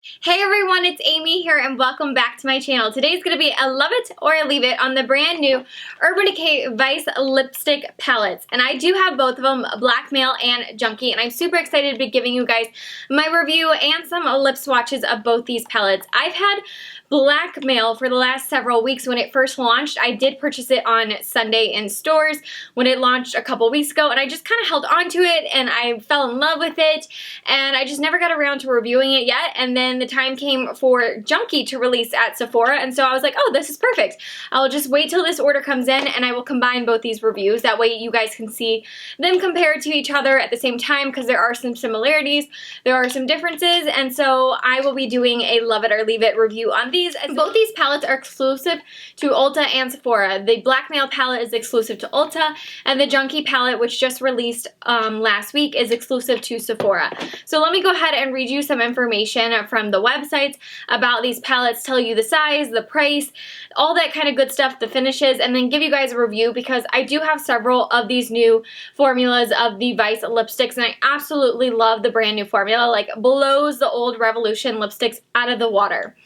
Hey everyone, it's Amy here and welcome back to my channel. Today's going to be a love it or leave it on the brand new Urban Decay Vice lipstick palettes. And I do have both of them, Blackmail and Junkie, and I'm super excited to be giving you guys my review and some lip swatches of both these palettes. I've had Blackmail for the last several weeks. When it first launched, I did purchase it on Sunday in stores when it launched a couple weeks ago, and I just kind of held on to it and I fell in love with it, and I just never got around to reviewing it yet. And then the time came for Junkie to release at Sephora, and so I was like, oh, this is perfect. I'll just wait till this order comes in and I will combine both these reviews. That way you guys can see them compared to each other at the same time, because there are some similarities, there are some differences, and so I will be doing a love it or leave it review on these. Both these palettes are exclusive to Ulta and Sephora. The Blackmail palette is exclusive to Ulta, and the Junkie palette, which just released last week, is exclusive to Sephora. So let me go ahead and read you some information from the websites about these palettes, tell you the size, the price, all that kind of good stuff, the finishes, and then give you guys a review, because I do have several of these new formulas of the Vice lipsticks, and I absolutely love the brand new formula. Like, blows the old Revolution lipsticks out of the water.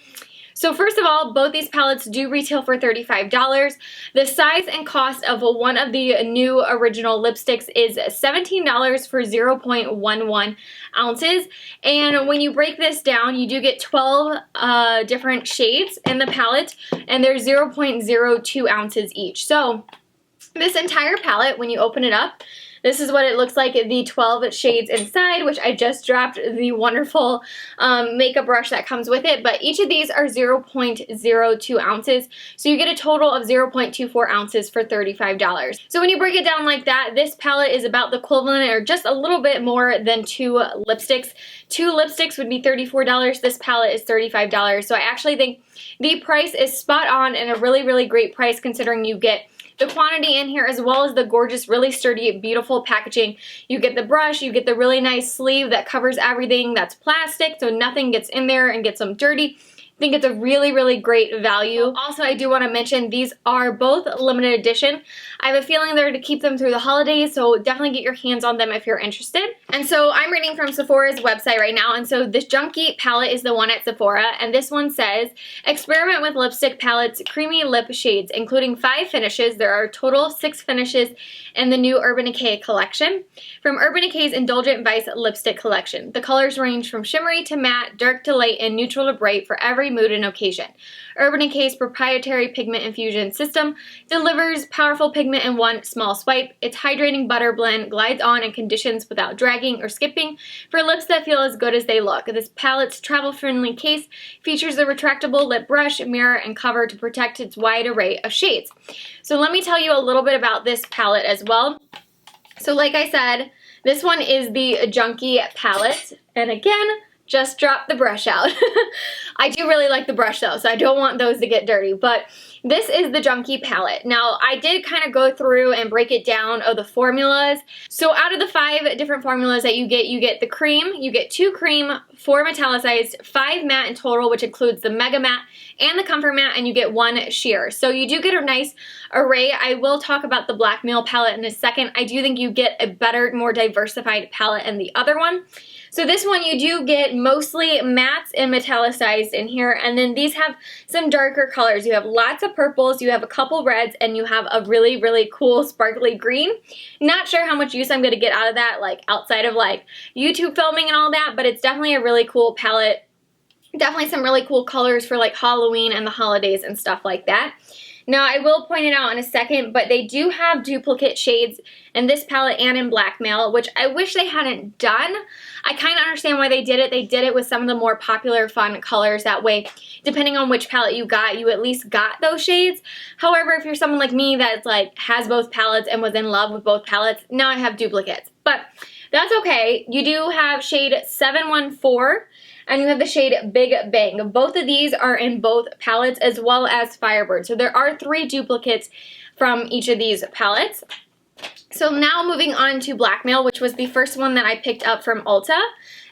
So first of all, both these palettes do retail for $35. The size and cost of one of the new original lipsticks is $17 for 0.11 ounces. And when you break this down, you do get 12 different shades in the palette, and they're 0.02 ounces each. So this entire palette, when you open it up, this is what it looks like, the 12 shades inside, which I just dropped the wonderful makeup brush that comes with it. But each of these are 0.02 ounces. So you get a total of 0.24 ounces for $35. So when you break it down like that, this palette is about the equivalent or just a little bit more than 2 lipsticks. 2 lipsticks would be $34. This palette is $35. So I actually think the price is spot on and a really, really great price, considering you get the quantity in here, as well as the gorgeous, really sturdy, beautiful packaging. You get the brush, you get the really nice sleeve that covers everything that's plastic, so nothing gets in there and gets them dirty. I think it's a really, really great value. Also, I do want to mention these are both limited edition. I have a feeling they're to keep them through the holidays, so definitely get your hands on them if you're interested. And so I'm reading from Sephora's website right now, and so this Junkie palette is the one at Sephora, and this one says, experiment with lipstick palettes, creamy lip shades, including 5 finishes. There are a total 6 finishes in the new Urban Decay collection. From Urban Decay's Indulgent Vice lipstick collection. The colors range from shimmery to matte, dark to light, and neutral to bright for every mood and occasion. Urban Decay's proprietary pigment infusion system delivers powerful pigment in one small swipe. Its hydrating butter blend glides on and conditions without dragging or skipping for lips that feel as good as they look. This palette's travel-friendly case features a retractable lip brush, mirror, and cover to protect its wide array of shades. So let me tell you a little bit about this palette as well. So like I said, this one is the Junkie palette, and again, just dropped the brush out. I do really like the brush though, so I don't want those to get dirty, but this is the Junkie palette. Now, I did kind of go through and break it down of the formulas. So out of the 5 different formulas that you get the cream, you get 2 cream, 4 metallicized, 5 matte in total, which includes the Mega Matte and the Comfort Matte, and you get 1 sheer. So you do get a nice array. I will talk about the Blackmail palette in a second. I do think you get a better, more diversified palette in the other one. So this one you do get mostly mattes and metallicized in here, and then these have some darker colors. You have lots of purples, you have a couple reds, and you have a really, really cool sparkly green. Not sure how much use I'm going to get out of that, like outside of like YouTube filming and all that, but it's definitely a really cool palette. Definitely some really cool colors for like Halloween and the holidays and stuff like that. Now, I will point it out in a second, but they do have duplicate shades in this palette and in Blackmail, which I wish they hadn't done. I kind of understand why they did it. They did it with some of the more popular, fun colors. That way, depending on which palette you got, you at least got those shades. However, if you're someone like me that's like has both palettes and was in love with both palettes, now I have duplicates. But that's okay. You do have shade 714. And you have the shade Big Bang. Both of these are in both palettes, as well as Firebird. So there are 3 duplicates from each of these palettes. So now moving on to Blackmail, which was the first one that I picked up from Ulta.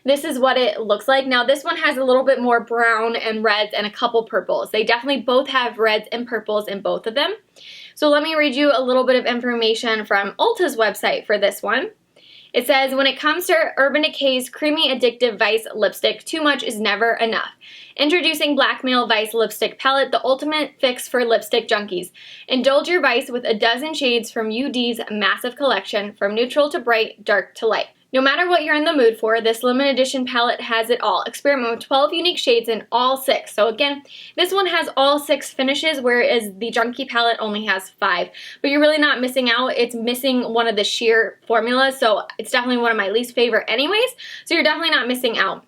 This is what it looks like. Now this one has a little bit more brown and reds and a couple purples. They definitely both have reds and purples in both of them. So let me read you a little bit of information from Ulta's website for this one. It says, when it comes to Urban Decay's creamy addictive Vice lipstick, too much is never enough. Introducing Blackmail Vice Lipstick Palette, the ultimate fix for lipstick junkies. Indulge your Vice with a dozen shades from UD's massive collection, from neutral to bright, dark to light. No matter what you're in the mood for, this limited edition palette has it all. Experiment with 12 unique shades in all 6. So again, this one has all 6 finishes, whereas the Junkie palette only has 5. But you're really not missing out. It's missing one of the sheer formulas, so it's definitely one of my least favorite anyways. So you're definitely not missing out.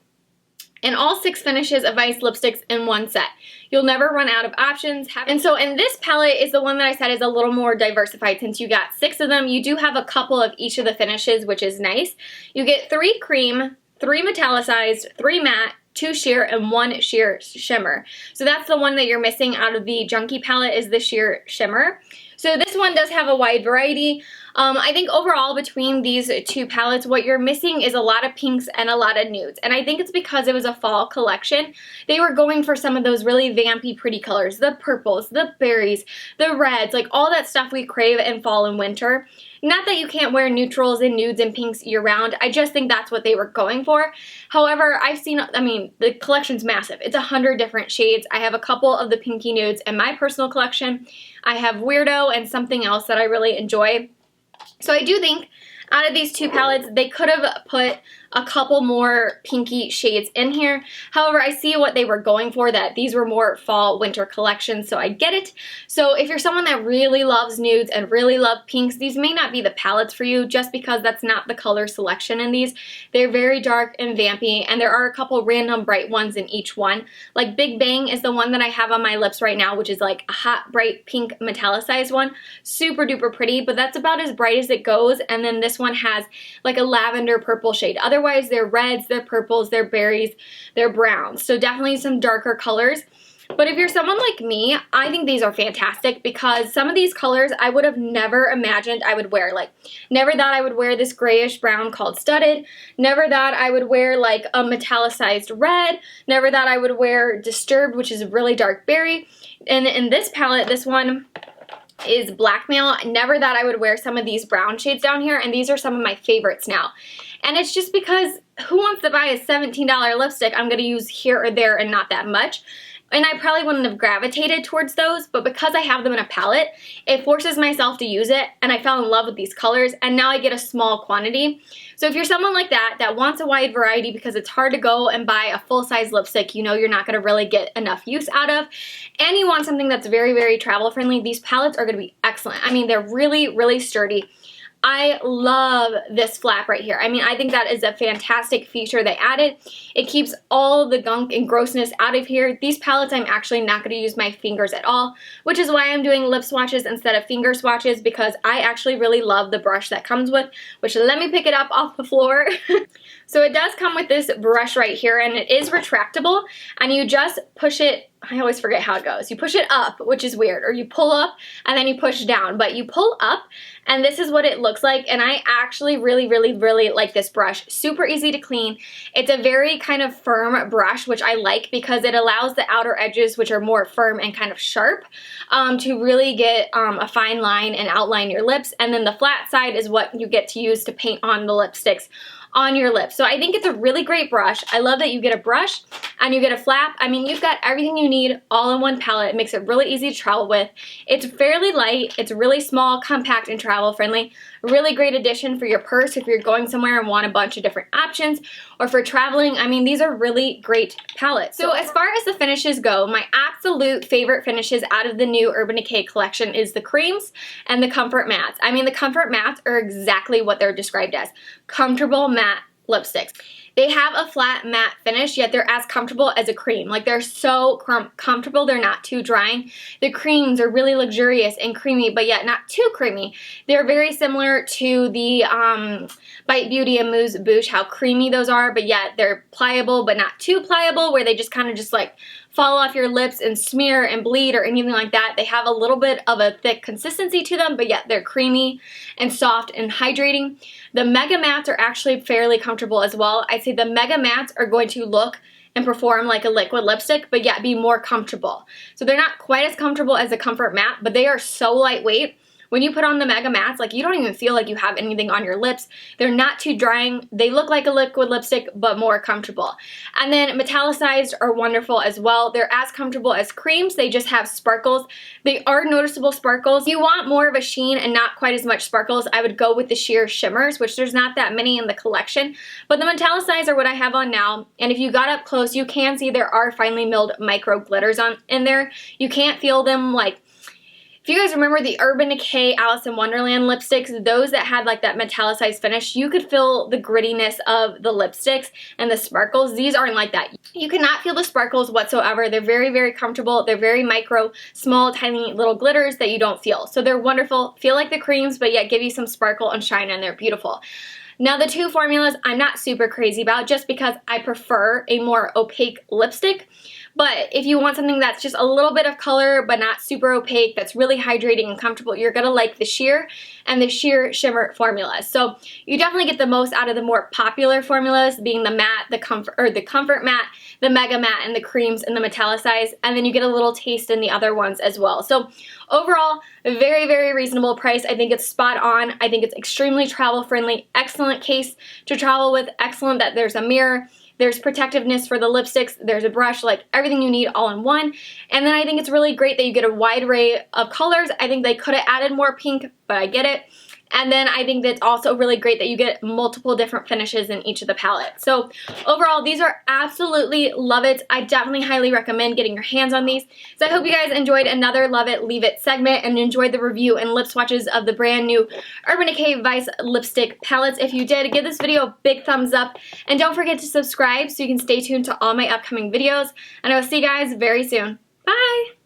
And all 6 finishes of Vice lipsticks in one set. You'll never run out of options. And so in this palette is the one that I said is a little more diversified since you got 6 of them. You do have a couple of each of the finishes, which is nice. You get 3 cream, 3 metallicized, 3 matte, 2 sheer, and 1 sheer shimmer. So that's the one that you're missing out of the Junkie palette is the sheer shimmer. So this one does have a wide variety. I think overall between these 2 palettes, what you're missing is a lot of pinks and a lot of nudes. And I think it's because it was a fall collection. They were going for some of those really vampy, pretty colors. The purples, the berries, the reds, like all that stuff we crave in fall and winter. Not that you can't wear neutrals and nudes and pinks year-round. I just think that's what they were going for. However, I've seen, the collection's massive. It's 100 different shades. I have a couple of the pinky nudes in my personal collection. I have Weirdo and something else that I really enjoy. So I do think out of these 2 palettes, they could have put a couple more pinky shades in here. However, I see what they were going for, that these were more fall winter collections, so I get it. So if you're someone that really loves nudes and really love pinks, these may not be the palettes for you just because that's not the color selection in these. They're very dark and vampy, and there are a couple random bright ones in each one. Like Big Bang is the one that I have on my lips right now, which is like a hot, bright pink metallicized one. Super duper pretty, but that's about as bright as it goes. And then this one has like a lavender purple shade. Otherwise, they're reds, they're purples, they're berries, they're browns. So definitely some darker colors. But if you're someone like me, I think these are fantastic because some of these colors I would have never imagined I would wear. Like, never thought I would wear this grayish brown called Studded. Never thought I would wear like a metallicized red. Never thought I would wear Disturbed, which is a really dark berry. And in this palette, this one is Blackmail. I never thought I would wear some of these brown shades down here, and these are some of my favorites now. And it's just because who wants to buy a $17 lipstick I'm going to use here or there and not that much? And I probably wouldn't have gravitated towards those, but because I have them in a palette, it forces myself to use it, and I fell in love with these colors, and now I get a small quantity. So if you're someone like that wants a wide variety because it's hard to go and buy a full-size lipstick you know you're not going to really get enough use out of, and you want something that's very, very travel-friendly, these palettes are going to be excellent. I mean, they're really, really sturdy. I love this flap right here. I mean, I think that is a fantastic feature they added. It keeps all the gunk and grossness out of here. These palettes, I'm actually not going to use my fingers at all, which is why I'm doing lip swatches instead of finger swatches, because I actually really love the brush that comes with, which let me pick it up off the floor. So it does come with this brush right here, and it is retractable, and you just push it. I always forget how it goes. You push it up, which is weird, or you pull up and then you push down, but you pull up and this is what it looks like, and I actually really, really, really like this brush. Super easy to clean. It's a very kind of firm brush, which I like because it allows the outer edges, which are more firm and kind of sharp, to really get a fine line and outline your lips, and then the flat side is what you get to use to paint on the lipsticks on your lips. So I think it's a really great brush. I love that you get a brush and you get a flap. I mean, you've got everything you need all in one palette. It makes it really easy to travel with. It's fairly light. It's really small, compact, and travel friendly. Really great addition for your purse if you're going somewhere and want a bunch of different options, or for traveling. I mean, these are really great palettes. So as far as the finishes go, my absolute favorite finishes out of the new Urban Decay collection is the creams and the comfort mattes. I mean, the comfort mattes are exactly what they're described as. Comfortable matte lipsticks. They have a flat matte finish, yet they're as comfortable as a cream. Like, they're so comfortable, they're not too drying. The creams are really luxurious and creamy, but yet not too creamy. They're very similar to the Bite Beauty and Mousse Bouche, how creamy those are, but yet they're pliable, but not too pliable, where they just kind of just like fall off your lips and smear and bleed or anything like that. They have a little bit of a thick consistency to them, but yet they're creamy and soft and hydrating. The Mega Mattes are actually fairly comfortable as well. I'd say the Mega Mattes are going to look and perform like a liquid lipstick, but yet be more comfortable. So they're not quite as comfortable as a Comfort Matte, but they are so lightweight, when you put on the Mega Mattes, like you don't even feel like you have anything on your lips. They're not too drying. They look like a liquid lipstick, but more comfortable. And then metallicized are wonderful as well. They're as comfortable as creams. They just have sparkles. They are noticeable sparkles. If you want more of a sheen and not quite as much sparkles, I would go with the sheer shimmers, which there's not that many in the collection. But the metallicized are what I have on now. And if you got up close, you can see there are finely milled micro glitters in there. You can't feel them like, if you guys remember the Urban Decay Alice in Wonderland lipsticks, those that had like that metallicized finish, you could feel the grittiness of the lipsticks and the sparkles. These aren't like that. You cannot feel the sparkles whatsoever. They're very, very comfortable. They're very micro, small, tiny little glitters that you don't feel. So they're wonderful. Feel like the creams, but yet give you some sparkle and shine, and they're beautiful. Now the two formulas I'm not super crazy about just because I prefer a more opaque lipstick. But if you want something that's just a little bit of color but not super opaque, that's really hydrating and comfortable, you're going to like the sheer and the sheer shimmer formulas. So you definitely get the most out of the more popular formulas, being the matte, the comfort matte, the mega matte, and the creams and the metallicized, and then you get a little taste in the other ones as well. So overall, very, very reasonable price. I think it's spot on. I think it's extremely travel friendly, excellent case to travel with, excellent that there's a mirror. There's protectiveness for the lipsticks, there's a brush, like everything you need all in one. And then I think it's really great that you get a wide array of colors. I think they could have added more pink, but I get it. And then I think that's also really great that you get multiple different finishes in each of the palettes. So overall, these are absolutely love it. I definitely highly recommend getting your hands on these. So I hope you guys enjoyed another Love It, Leave It segment and enjoyed the review and lip swatches of the brand new Urban Decay Vice lipstick palettes. If you did, give this video a big thumbs up. And don't forget to subscribe so you can stay tuned to all my upcoming videos. And I will see you guys very soon. Bye!